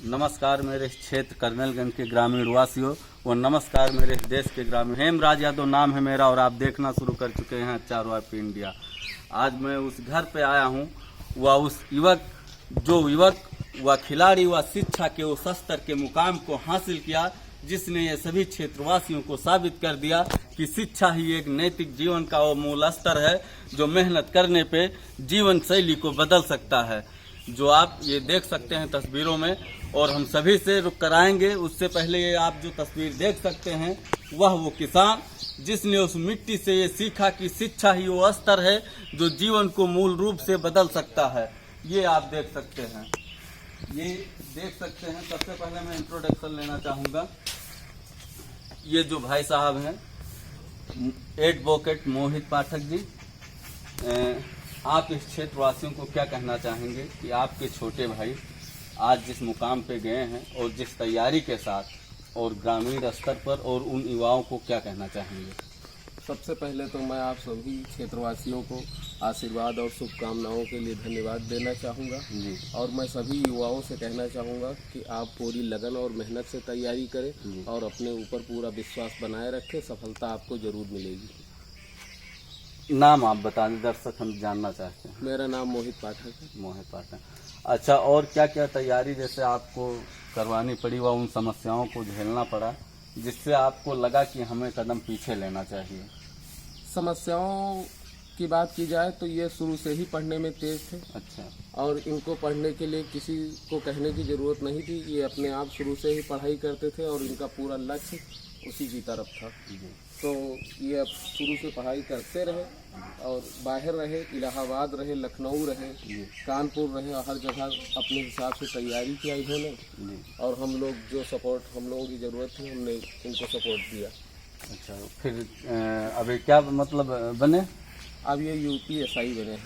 नमस्कार मेरे क्षेत्र कर्नलगंज के ग्रामीण वासियों और नमस्कार मेरे देश के ग्रामीण। हेमराज यादव नाम है मेरा और आप देखना शुरू कर चुके हैं चारवापी इंडिया। आज मैं उस घर पे आया हूँ, वह उस युवक व खिलाड़ी व शिक्षा के उस स्तर के मुकाम को हासिल किया जिसने ये सभी क्षेत्रवासियों को साबित कर दिया कि शिक्षा ही एक नैतिक जीवन का वो मूल स्तर है जो मेहनत करने पे जीवन शैली को बदल सकता है, जो आप ये देख सकते हैं तस्वीरों में। और हम सभी से रुक कर आएंगे, उससे पहले ये आप जो तस्वीर देख सकते हैं वह वो किसान जिसने उस मिट्टी से ये सीखा कि शिक्षा ही वो स्तर है जो जीवन को मूल रूप से बदल सकता है। ये आप देख सकते हैं, ये देख सकते हैं। सबसे पहले मैं इंट्रोडक्शन लेना चाहूँगा। ये जो भाई साहब हैं एडवोकेट मोहित पाठक जी, आप इस क्षेत्रवासियों को क्या कहना चाहेंगे कि आपके छोटे भाई आज जिस मुकाम पे गए हैं और जिस तैयारी के साथ और ग्रामीण स्तर पर, और उन युवाओं को क्या कहना चाहेंगे? सबसे पहले तो मैं आप सभी क्षेत्रवासियों को आशीर्वाद और शुभकामनाओं के लिए धन्यवाद देना चाहूँगा जी। और मैं सभी युवाओं से कहना चाहूँगा कि आप पूरी लगन और मेहनत से तैयारी करें और अपने ऊपर पूरा विश्वास बनाए रखें, सफलता आपको जरूर मिलेगी। नाम आप बता दें, दर्शक हम जानना चाहते हैं। मेरा नाम मोहित पाठक है। मोहित पाठक। अच्छा, और क्या क्या तैयारी जैसे आपको करवानी पड़ी व उन समस्याओं को झेलना पड़ा जिससे आपको लगा कि हमें कदम पीछे लेना चाहिए? समस्याओं की बात की जाए तो ये शुरू से ही पढ़ने में तेज थे। अच्छा। और इनको पढ़ने के लिए किसी को कहने की ज़रूरत नहीं थी, ये अपने आप शुरू से ही पढ़ाई करते थे और इनका पूरा लक्ष्य उसी की तरफ था। तो ये अब शुरू से पढ़ाई करते रहे और बाहर रहे, इलाहाबाद रहे, लखनऊ रहे, कानपुर रहे, और हर जगह अपने हिसाब से तैयारी किया इन्होंने। और हम लोग जो सपोर्ट हम लोगों की ज़रूरत थी हमने इनको सपोर्ट दिया। अच्छा, फिर अभी क्या मतलब बने? अब ये UPSI बने हैं।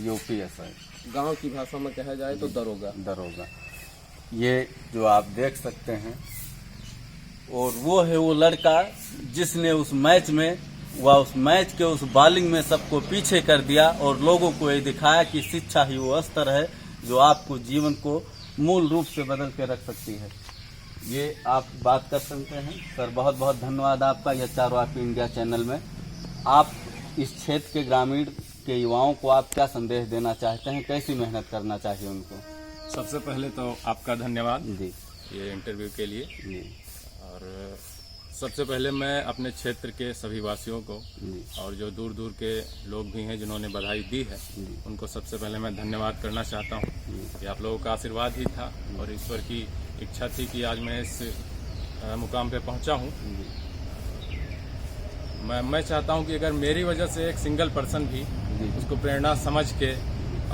UPSI गांव की भाषा में कहा जाए तो दरोगा। ये जो आप देख सकते हैं, और वो है वो लड़का जिसने उस मैच के उस बॉलिंग में सबको पीछे कर दिया और लोगों को ये दिखाया कि शिक्षा ही वो स्तर है जो आपको जीवन को मूल रूप से बदल के रख सकती है। ये आप बात कर सकते हैं। सर, बहुत बहुत धन्यवाद आपका यह चारवापी इंडिया चैनल में। आप इस क्षेत्र के ग्रामीण के युवाओं को आप क्या संदेश देना चाहते हैं, कैसी मेहनत करना चाहिए उनको? सबसे पहले तो आपका धन्यवाद जी ये इंटरव्यू के लिए। जी। और सबसे पहले मैं अपने क्षेत्र के सभी वासियों को और जो दूर दूर के लोग भी हैं जिन्होंने बधाई दी है उनको सबसे पहले मैं धन्यवाद करना चाहता हूं कि आप लोगों का आशीर्वाद ही था और ईश्वर की इच्छा थी कि आज मैं इस मुकाम पे पहुंचा हूं। मैं चाहता हूं कि अगर मेरी वजह से एक सिंगल पर्सन भी उसको प्रेरणा समझ के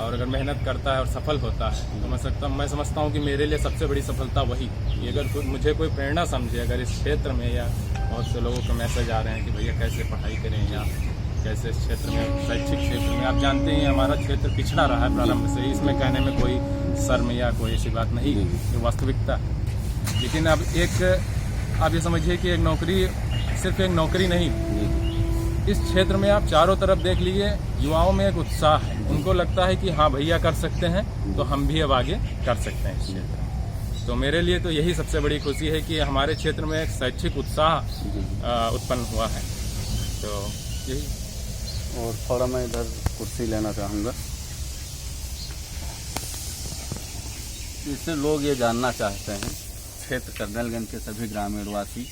और अगर मेहनत करता है और सफल होता है तो मैं समझता हूं कि मेरे लिए सबसे बड़ी सफलता वही कि अगर मुझे कोई प्रेरणा समझे। अगर इस क्षेत्र में या बहुत से लोगों के मैसेज आ रहे हैं कि भैया कैसे पढ़ाई करें या कैसे इस क्षेत्र में, शैक्षिक क्षेत्र में, आप जानते हैं हमारा क्षेत्र पिछड़ा रहा है प्रारंभ से ही, इसमें कहने में कोई शर्म या कोई ऐसी बात नहीं, ये वास्तविकता है। लेकिन अब आप ये समझिए कि एक नौकरी सिर्फ एक नौकरी नहीं, इस क्षेत्र में आप चारों तरफ देख लीजिए, युवाओं में एक उत्साह है, उनको लगता है कि हाँ भैया कर सकते हैं तो हम भी अब आगे कर सकते हैं इस क्षेत्र में। तो मेरे लिए तो यही सबसे बड़ी खुशी है कि हमारे क्षेत्र में एक शैक्षिक उत्साह उत्पन्न हुआ है। तो यही। और थोड़ा मैं इधर कुर्सी लेना चाहूँगा। इससे लोग ये जानना चाहते हैं, क्षेत्र कर्नलगंज के सभी ग्रामीणवासी,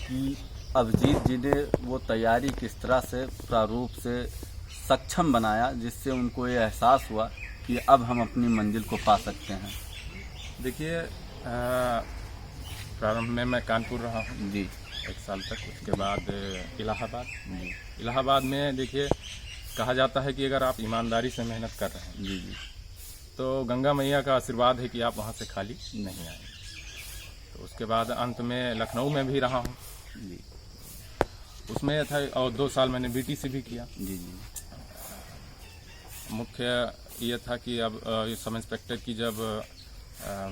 कि अभिजीत जी ने वो तैयारी किस तरह से प्रारूप से सक्षम बनाया जिससे उनको ये एहसास हुआ कि अब हम अपनी मंजिल को पा सकते हैं। देखिए, प्रारंभ में मैं कानपुर रहा हूँ जी 1 साल तक, उसके बाद इलाहाबाद में देखिए कहा जाता है कि अगर आप ईमानदारी से मेहनत कर रहे हैं जी तो गंगा मैया का आशीर्वाद है कि आप वहाँ से खाली नहीं आएंगे। तो उसके बाद अंत में लखनऊ में भी रहा हूँ जी, उसमें था, और 2 साल मैंने BTC भी किया। जी। मुख्य ये था कि अब सब इंस्पेक्टर की जब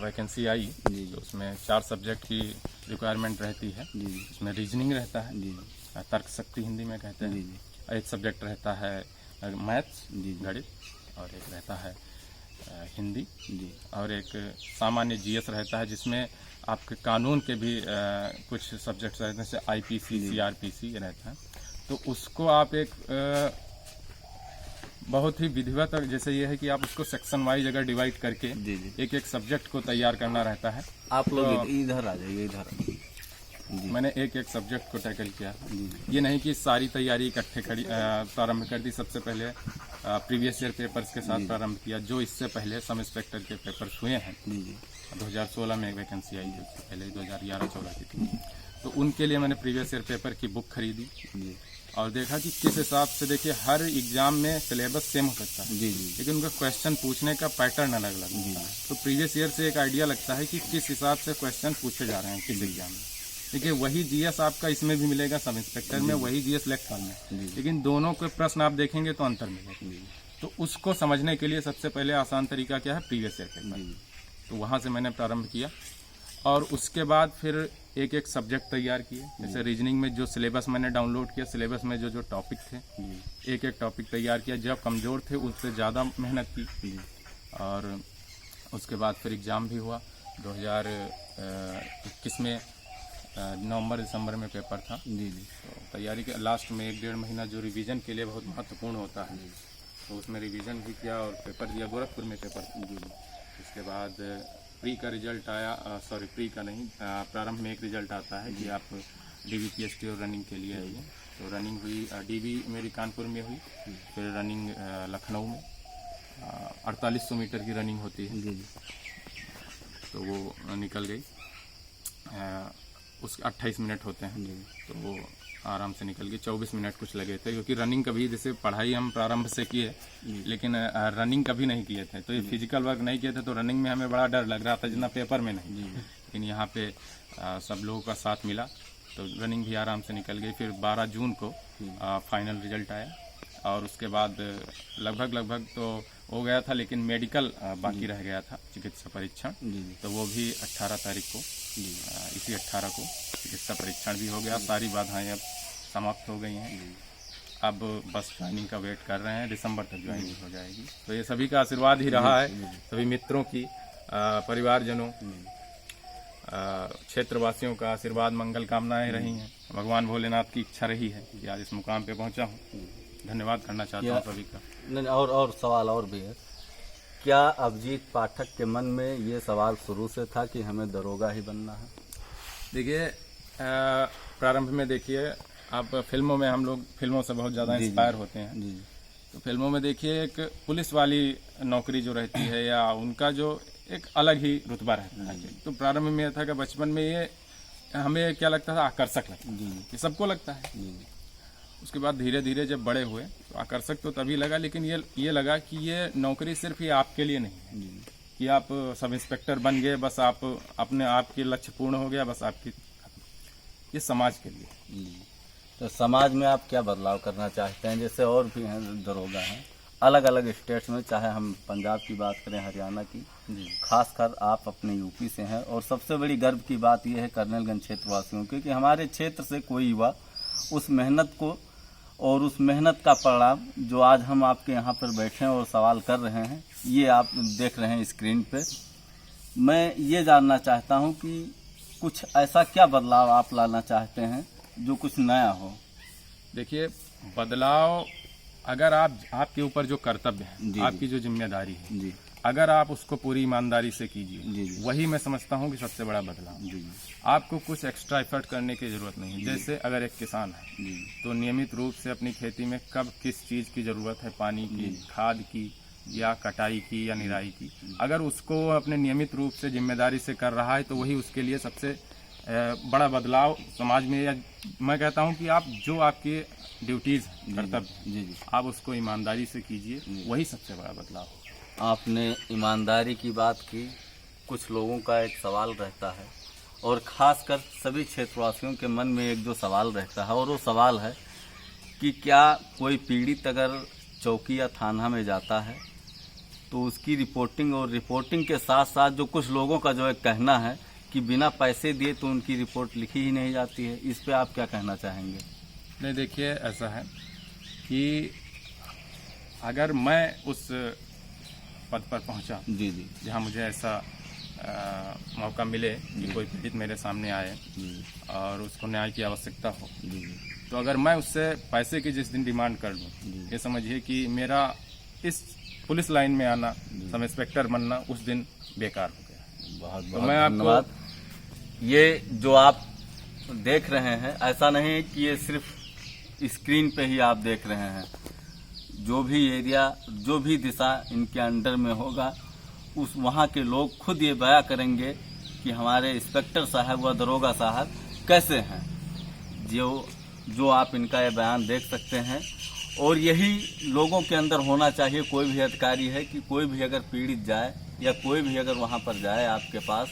वैकेंसी आई तो उसमें 4 सब्जेक्ट की रिक्वायरमेंट रहती है। उसमें रीजनिंग रहता है, तर्क शक्ति हिंदी में कहते हैं, एक सब्जेक्ट रहता है मैथ्स गणित, और एक रहता है हिंदी जी और एक सामान्य जीएस रहता है, जिसमें आपके कानून के भी कुछ सब्जेक्ट्स रहते हैं, जैसे आईपीसी, सीआरपीसी रहता है। तो उसको आप एक बहुत ही विधिवत, जैसे ये है कि आप उसको सेक्शन वाइज अगर डिवाइड करके जी जी। एक एक सब्जेक्ट को तैयार करना रहता है। आप लोग इधर आ जाइए, इधर जी। मैंने एक एक सब्जेक्ट को टैकल किया। ये नहीं कि सारी तैयारी इकट्ठे प्रारंभ कर दी। सबसे पहले प्रीवियस ईयर पेपर्स के साथ प्रारंभ किया, जो इससे पहले सब इंस्पेक्टर के पेपर्स हुए हैं। 2016 में एक वैकेंसी आई थी, उससे पहले 2011-14 की थी। तो उनके लिए मैंने प्रीवियस ईयर पेपर की बुक खरीदी और देखा कि किस हिसाब से, देखिए हर एग्जाम में सिलेबस सेम हो सकता है लेकिन उनका क्वेश्चन पूछने का पैटर्न अलग अलग है। तो प्रीवियस ईयर से एक आइडिया लगता है कि किस हिसाब से क्वेश्चन पूछे जा रहे हैं किस एग्जाम में। देखिए वही जीएस आपका इसमें भी मिलेगा, सब इंस्पेक्टर में वही जीएस इलेक्ट्रॉन में, लेकिन दोनों के प्रश्न आप देखेंगे तो अंतर मिलेगा। तो उसको समझने के लिए सबसे पहले आसान तरीका क्या है, प्रीवियस ईयर पेपर। तो वहाँ से मैंने प्रारंभ किया और उसके बाद फिर एक एक सब्जेक्ट तैयार किए। जैसे रीजनिंग में जो सिलेबस मैंने डाउनलोड किया, सिलेबस में जो जो टॉपिक थे, एक एक टॉपिक तैयार किया। जब कमज़ोर थे उससे ज़्यादा मेहनत की और उसके बाद फिर एग्ज़ाम भी हुआ। 2021 में नवंबर-दिसंबर में पेपर था। तो तैयारी के लास्ट में 1-1.5 महीना जो रिवीजन के लिए बहुत महत्वपूर्ण होता है, तो उसमें रिवीजन भी किया और पेपर दिया। गोरखपुर में पेपर। उसके बाद प्री का रिजल्ट आया, प्री का नहीं, प्रारंभ में एक रिजल्ट आता है कि आप डीबी पीएसटी और रनिंग के लिए आइए। तो रनिंग हुई, डीबी मेरी कानपुर में हुई, फिर रनिंग लखनऊ में 4800 मीटर की रनिंग होती है, तो वो निकल गई। उसके 28 मिनट होते हैं, तो वो आराम से निकल गई। 24 मिनट कुछ लगे थे, क्योंकि रनिंग कभी, जैसे पढ़ाई हम प्रारंभ से किए लेकिन रनिंग कभी नहीं किए थे। तो ये फिजिकल वर्क नहीं किए थे, तो रनिंग में हमें बड़ा डर लग रहा था, जितना पेपर में नहीं। लेकिन यहाँ पे सब लोगों का साथ मिला, तो रनिंग भी आराम से निकल गई। फिर 12 जून को फाइनल रिजल्ट आया और उसके बाद लगभग तो हो गया था, लेकिन मेडिकल बाकी रह गया था, चिकित्सा परीक्षण। तो वो भी 18 तारीख को, इसी 18 को चिकित्सा परीक्षण भी हो गया। सारी बाधाएं अब समाप्त हो गई हैं। अब बस ज्वाइनिंग का वेट कर रहे हैं, दिसंबर तक ज्वाइनिंग हो जाएगी। तो ये सभी का आशीर्वाद ही रहा है, सभी मित्रों की, परिवारजनों, क्षेत्रवासियों का आशीर्वाद, मंगल कामनाएं रही हैं। भगवान भोलेनाथ की इच्छा रही है कि आज इस मुकाम पे पहुंचा हूं। धन्यवाद करना चाहता हूं सभी का। नहीं, और सवाल और भी है। क्या अभिजीत पाठक के मन में ये सवाल शुरू से था कि हमें दरोगा ही बनना है? देखिए, प्रारंभ में देखिए, आप फिल्मों में, हम लोग फिल्मों से बहुत ज़्यादा इंस्पायर होते हैं। तो फिल्मों में देखिए एक पुलिस वाली नौकरी जो रहती है, या उनका जो एक अलग ही रुतबा रहता है। तो प्रारंभ में यह था कि बचपन में ये हमें क्या लगता था, आकर्षक लगता है, ये सबको लगता है। उसके बाद धीरे धीरे जब बड़े हुए तो आकर्षक तो तभी लगा, लेकिन ये लगा कि ये नौकरी सिर्फ ये आपके लिए नहीं है कि आप सब इंस्पेक्टर बन गए, बस आप अपने आप के लक्ष्य पूर्ण हो गया, बस आपकी, ये समाज के लिए। तो समाज में आप क्या बदलाव करना चाहते हैं? जैसे और भी हैं दरोगा हैं अलग अलग स्टेट्स में, चाहे हम पंजाब की बात करें, हरियाणा की, खासकर आप अपने यूपी से हैं। और सबसे बड़ी गर्व की बात यह है कर्नलगंज क्षेत्रवासियों की कि हमारे क्षेत्र से कोई युवा उस मेहनत को और उस मेहनत का परिणाम जो आज हम आपके यहाँ पर बैठे हैं और सवाल कर रहे हैं, ये आप देख रहे हैं स्क्रीन पे। मैं ये जानना चाहता हूँ कि कुछ ऐसा क्या बदलाव आप लाना चाहते हैं जो कुछ नया हो? देखिए, बदलाव अगर आपके ऊपर जो कर्तव्य है, आपकी जो जिम्मेदारी है, अगर आप उसको पूरी ईमानदारी से कीजिए, वही मैं समझता हूँ कि सबसे बड़ा बदलाव। आपको कुछ एक्स्ट्रा एफर्ट करने की जरूरत नहीं है। जैसे अगर एक किसान है तो नियमित रूप से अपनी खेती में कब किस चीज़ की जरूरत है, पानी की, खाद की, या कटाई की, या निराई की, अगर उसको अपने नियमित रूप से जिम्मेदारी से कर रहा है, तो वही उसके लिए सबसे बड़ा बदलाव समाज में। या मैं कहता हूं कि आप जो आपके ड्यूटीज, कर्तव्य, आप उसको ईमानदारी से कीजिए, वही सबसे बड़ा बदलाव हो। आपने ईमानदारी की बात की। कुछ लोगों का एक सवाल रहता है, और ख़ासकर सभी क्षेत्रवासियों के मन में एक जो सवाल रहता है, और वो सवाल है कि क्या कोई पीड़ित अगर चौकी या थाना में जाता है तो उसकी रिपोर्टिंग, और रिपोर्टिंग के साथ साथ जो कुछ लोगों का जो एक कहना है कि बिना पैसे दिए तो उनकी रिपोर्ट लिखी ही नहीं जाती है, इस पे आप क्या कहना चाहेंगे? नहीं, देखिए, ऐसा है कि अगर मैं उस पद पर पहुंचा, जी जी जहां मुझे ऐसा मौका मिले कि कोई पीड़ित मेरे सामने आए और उसको न्याय की आवश्यकता हो। तो अगर मैं उससे पैसे की जिस दिन डिमांड कर लूँ, ये समझिए कि मेरा इस पुलिस लाइन में आना, सब इंस्पेक्टर बनना उस दिन बेकार हो गया। बहुत तो बहुत मैं आपको धन्यवाद। ये जो आप देख रहे हैं, ऐसा नहीं है कि ये सिर्फ स्क्रीन पे ही आप देख रहे हैं। जो भी एरिया, जो भी दिशा इनके अंडर में होगा, उस वहाँ के लोग खुद ये बयां करेंगे कि हमारे इंस्पेक्टर साहब व दरोगा साहब कैसे हैं। जो आप इनका ये बयान देख सकते हैं, और यही लोगों के अंदर होना चाहिए। कोई भी अधिकारी है कि कोई भी अगर पीड़ित जाए या कोई भी अगर वहाँ पर जाए आपके पास,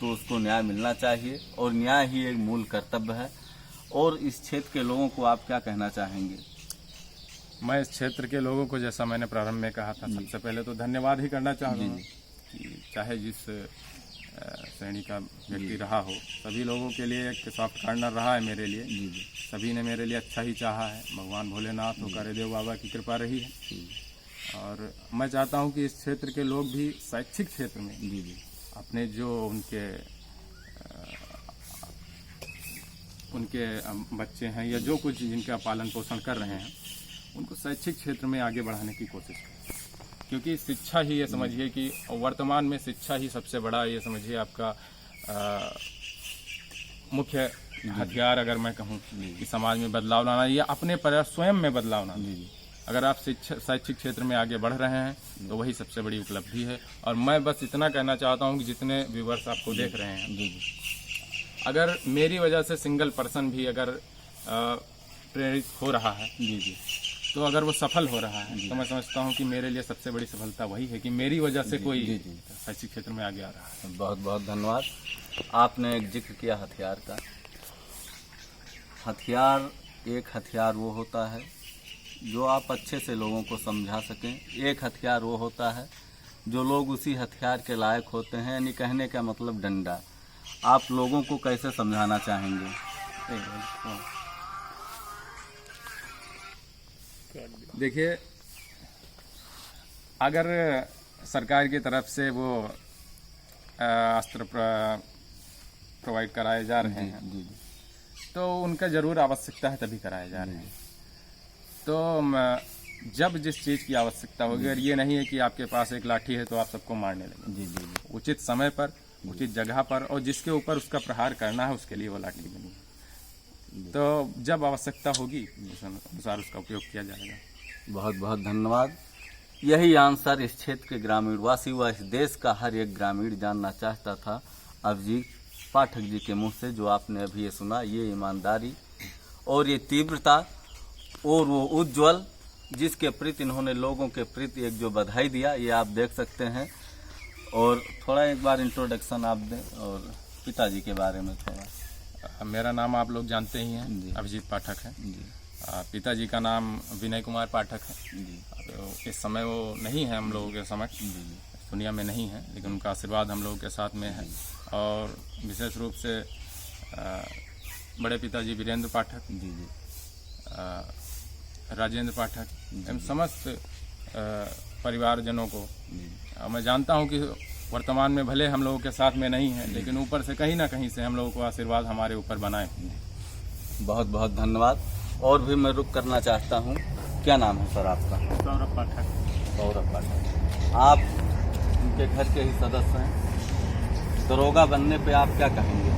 तो उसको न्याय मिलना चाहिए, और न्याय ही एक मूल कर्तव्य है। और इस क्षेत्र के लोगों को आप क्या कहना चाहेंगे? मैं इस क्षेत्र के लोगों को, जैसा मैंने प्रारंभ में कहा था, सबसे पहले तो धन्यवाद ही करना चाहूँगा कि चाहे जिस श्रेणी का व्यक्ति रहा हो, सभी लोगों के लिए एक सॉफ्ट कॉर्नर रहा है मेरे लिए। सभी ने मेरे लिए अच्छा ही चाहा है। भगवान भोलेनाथ और कारेदेव बाबा की कृपा रही है। और मैं चाहता हूं कि इस क्षेत्र के लोग भी शैक्षिक क्षेत्र में अपने जो उनके बच्चे हैं या जो कुछ जिनका पालन पोषण कर रहे हैं, उनको शैक्षिक क्षेत्र में आगे बढ़ाने की कोशिश करें। क्योंकि शिक्षा ही, ये समझिए कि वर्तमान में शिक्षा ही सबसे बड़ा, ये समझिए आपका मुख्य हथियार, अगर मैं कहूँ कि समाज में बदलाव लाना या अपने पर स्वयं में बदलाव लाना। अगर आप शैक्षिक क्षेत्र में आगे बढ़ रहे हैं तो वही सबसे बड़ी उपलब्धि है। और मैं बस इतना कहना चाहता हूँ कि जितने व्यूवर्स आपको देख रहे हैं, अगर मेरी वजह से सिंगल पर्सन भी अगर प्रेरित हो रहा है, तो अगर वो सफल हो रहा है, तो मैं समझता हूँ कि मेरे लिए सबसे बड़ी सफलता वही है कि मेरी वजह से कोई शैक्षिक क्षेत्र में आगे आ रहा है। बहुत बहुत धन्यवाद। आपने एक जिक्र किया हथियार का। एक हथियार वो होता है जो आप अच्छे से लोगों को समझा सकें। एक हथियार वो होता है जो लोग उसी हथियार के लायक होते हैं, यानी कहने का मतलब डंडा। आप लोगों को कैसे समझाना चाहेंगे? देखिए, अगर सरकार की तरफ से वो अस्त्र प्रोवाइड कराए जा रहे हैं, तो उनका जरूर आवश्यकता है, तभी कराए जा रहे हैं। तो जब जिस चीज़ की आवश्यकता होगी, अगर ये नहीं है कि आपके पास एक लाठी है तो आप सबको मारने लगे। उचित समय पर, उचित जगह पर, और जिसके ऊपर उसका प्रहार करना है उसके लिए वो लाठी बनी है। तो जब आवश्यकता होगी उस अनुसार उसका उपयोग किया जाएगा। बहुत बहुत धन्यवाद। यही आंसर इस क्षेत्र के ग्रामीण वासी व इस देश का हर एक ग्रामीण जानना चाहता था अभिजीत पाठक जी के मुंह से। जो आपने अभी ये सुना, ये ईमानदारी और ये तीव्रता और वो उज्ज्वल जिसके प्रति इन्होंने लोगों के प्रति एक जो बधाई दिया, ये आप देख सकते हैं। और थोड़ा एक बार इंट्रोडक्शन आप दें और पिताजी के बारे में थोड़ा। मेरा नाम आप लोग जानते ही हैं, अभिजीत पाठक है। पिताजी का नाम विनय कुमार पाठक है। तो इस समय वो नहीं है हम लोगों के समक्ष, दुनिया में नहीं है, लेकिन उनका आशीर्वाद हम लोगों के साथ में है। और विशेष रूप से बड़े पिताजी वीरेंद्र पाठक, राजेंद्र पाठक, एवं समस्त परिवारजनों को मैं जानता हूं कि वर्तमान में भले हम लोगों के साथ में नहीं है, लेकिन ऊपर से कहीं ना कहीं से हम लोगों को आशीर्वाद हमारे ऊपर बनाए। बहुत बहुत धन्यवाद। और भी मैं रुक करना चाहता हूँ। क्या नाम है सर आपका? सौरभ पाठक। सौरभ पाठक, आप उनके घर के ही सदस्य हैं। दरोगा बनने पे आप क्या कहेंगे?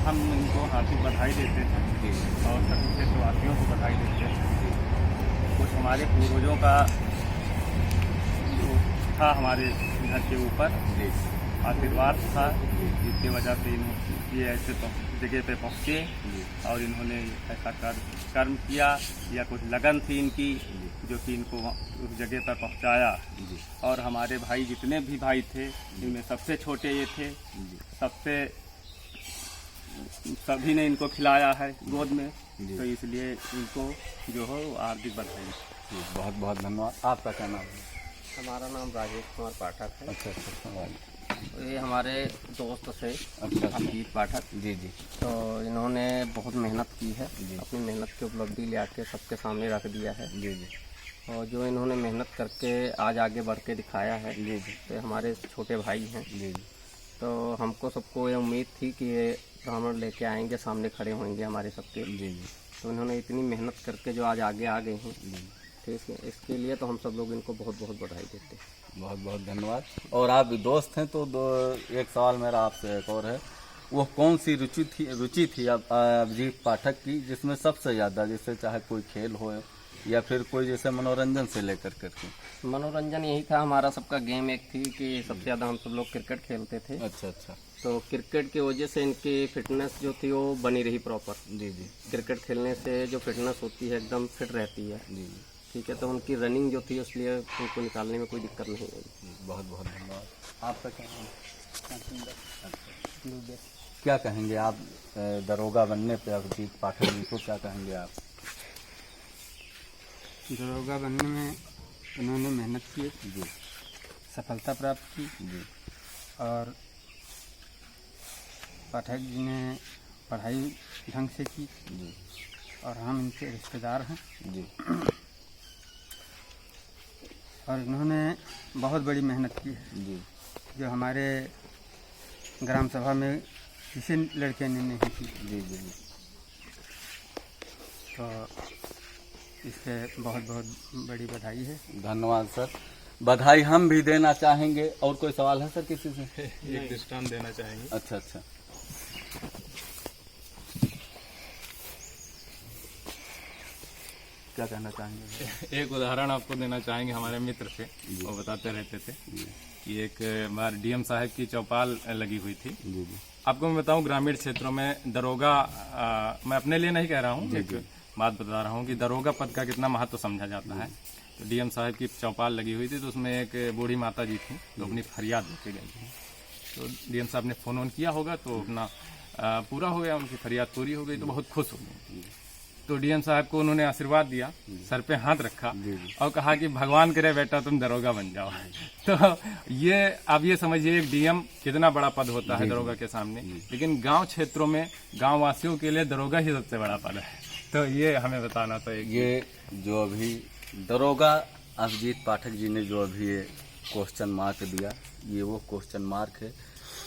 हम इनको हार्दिक बधाई देते हैं और सभी क्षेत्रवासियों को बधाई देते हैं। कुछ हमारे पूर्वजों का जो था हमारे घर के ऊपर आशीर्वाद था, जिसकी वजह से ये ऐसे जगह पे पहुँचे और इन्होंने ऐसा कर्म किया या कुछ लगन थी इनकी जो कि इनको उस जगह पर पहुँचाया। और हमारे भाई जितने भी भाई थे, इनमें सबसे छोटे ये थे, सभी ने इनको खिलाया है गोद में, तो इसलिए इनको जो हो हार्दिक बधाई। बहुत बहुत धन्यवाद। आपका क्या नाम है? हमारा नाम राजेश कुमार पाठक है। अच्छा। ये हमारे दोस्त थे अभिजीत पाठक जी। तो इन्होंने बहुत मेहनत की है, अपनी मेहनत की उपलब्धि ले आके सबके सामने रख दिया है। और जो इन्होंने मेहनत करके आज आगे बढ़ के दिखाया है, जी जी तो हमारे छोटे भाई हैं। जी जी तो हमको सबको ये उम्मीद थी कि ये ब्राह्मण लेके आएंगे, सामने खड़े होंगे हमारे सबके। जी जी तो इन्होंने इतनी मेहनत करके जो आज आगे आ गए हैं, ठीक है, इसके लिए तो हम सब लोग इनको बहुत बहुत बधाई देते हैं। बहुत बहुत धन्यवाद। और आप भी दोस्त हैं तो एक सवाल मेरा आपसे एक और है, वो कौन सी रुचि थी अभिजीत पाठक की जिसमें सबसे ज़्यादा, जैसे चाहे कोई खेल हो या फिर कोई जैसे मनोरंजन से लेकर करके? मनोरंजन यही था हमारा सबका, गेम एक थी कि सबसे ज़्यादा हम सब लोग क्रिकेट खेलते थे। अच्छा अच्छा। तो क्रिकेट की वजह से इनकी फिटनेस जो थी वो बनी रही प्रॉपर। जी जी क्रिकेट खेलने से जो फिटनेस होती है एकदम फिट रहती है। जी जी ठीक है, तो उनकी रनिंग जो थी इसलिए उनको निकालने में कोई दिक्कत नहीं हुई। बहुत बहुत धन्यवाद। आपका क्या कहेंगे आप दरोगा बनने पे अभिजीत पाठक जी को क्या कहेंगे आप? दरोगा बनने में उन्होंने मेहनत की, जी सफलता प्राप्त की, जी और पाठक जी ने पढ़ाई ढंग से की, जी और हम इनके रिश्तेदार हैं। जी और इन्होंने बहुत बड़ी मेहनत की है, जी जो हमारे ग्राम सभा में किसी लड़के ने नहीं की। जी जी जी तो इसके बहुत बहुत बड़ी बधाई है। धन्यवाद सर, बधाई हम भी देना चाहेंगे। और कोई सवाल है सर किसी से? एक दृष्टांत देना चाहेंगे। अच्छा अच्छा। क्या कहना चाहेंगे? एक उदाहरण आपको देना चाहेंगे हमारे मित्र से, वो बताते रहते थे कि एक बार डीएम साहब की चौपाल लगी हुई थी। जी जी आपको मैं बताऊं, ग्रामीण क्षेत्रों में दरोगा, मैं अपने लिए नहीं कह रहा हूं, एक बात बता रहा हूं कि दरोगा पद का कितना महत्व समझा जाता है। तो डीएम साहब की चौपाल लगी हुई थी, तो उसमें एक बूढ़ी माता जी थी तो अपनी फरियाद लेके गई थी। तो डीएम साहब ने फोन ऑन किया होगा तो अपना पूरा हो गया, उनकी फरियाद पूरी हो गई तो बहुत खुश हो गए। तो डीएम साहब को उन्होंने आशीर्वाद दिया, सर पे हाथ रखा और कहा कि भगवान करे बेटा तुम दरोगा बन जाओ। तो ये आप ये समझिए एक डीएम कितना बड़ा पद होता है दरोगा के सामने, लेकिन गांव क्षेत्रों में गांव वासियों के लिए दरोगा ही सबसे बड़ा पद है। तो ये हमें बताना था। ये जो अभी दरोगा अभिजीत पाठक जी ने जो अभी ये क्वेश्चन मार्क दिया, ये वो क्वेश्चन मार्क है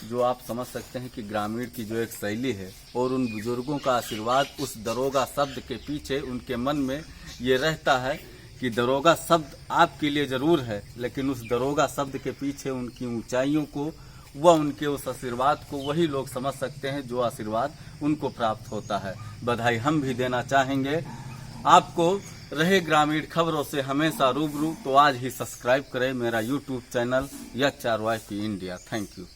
जो आप समझ सकते हैं कि ग्रामीण की जो एक शैली है और उन बुजुर्गों का आशीर्वाद उस दरोगा शब्द के पीछे उनके मन में ये रहता है कि दरोगा शब्द आपके लिए जरूर है, लेकिन उस दरोगा शब्द के पीछे उनकी ऊंचाइयों को व उनके उस आशीर्वाद को वही लोग समझ सकते हैं जो आशीर्वाद उनको प्राप्त होता है। बधाई हम भी देना चाहेंगे आपको। रहे ग्रामीण खबरों से हमेशा रूबरू तो आज ही सब्सक्राइब करें मेरा YouTube channel YRYP India. Thank you.